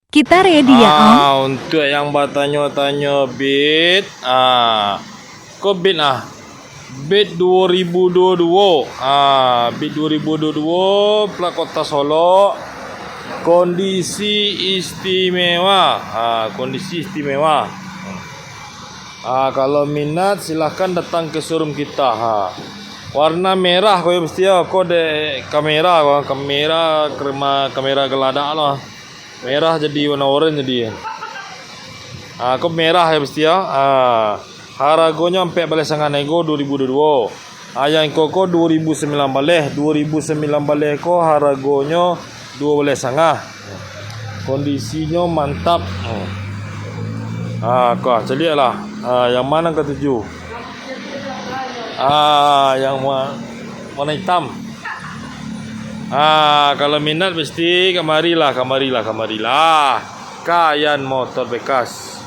Kita ready ya, Om? Untuk yang bertanya-tanya bid, kau bid bid 2022. Bid 2022 plat Kota Solo. Kondisi istimewa. Kondisi istimewa. Kalau minat silahkan datang ke showroom kita. Warna merah kau mesti ya. Kau de kamera kamera geladak lah. Merah jadi warna orange jadi. Kau merah ya mesti ya. Harganya sampai balik sangat nego 2022. Yang koko 2009 balik. 2009 balik ko harganya 2 balik sangat. Kondisinya mantap. Kau celiak lah. Yang mana kau tuju? Yang warna hitam. Kalau minat mesti kamarilah. Kayan motor bekas.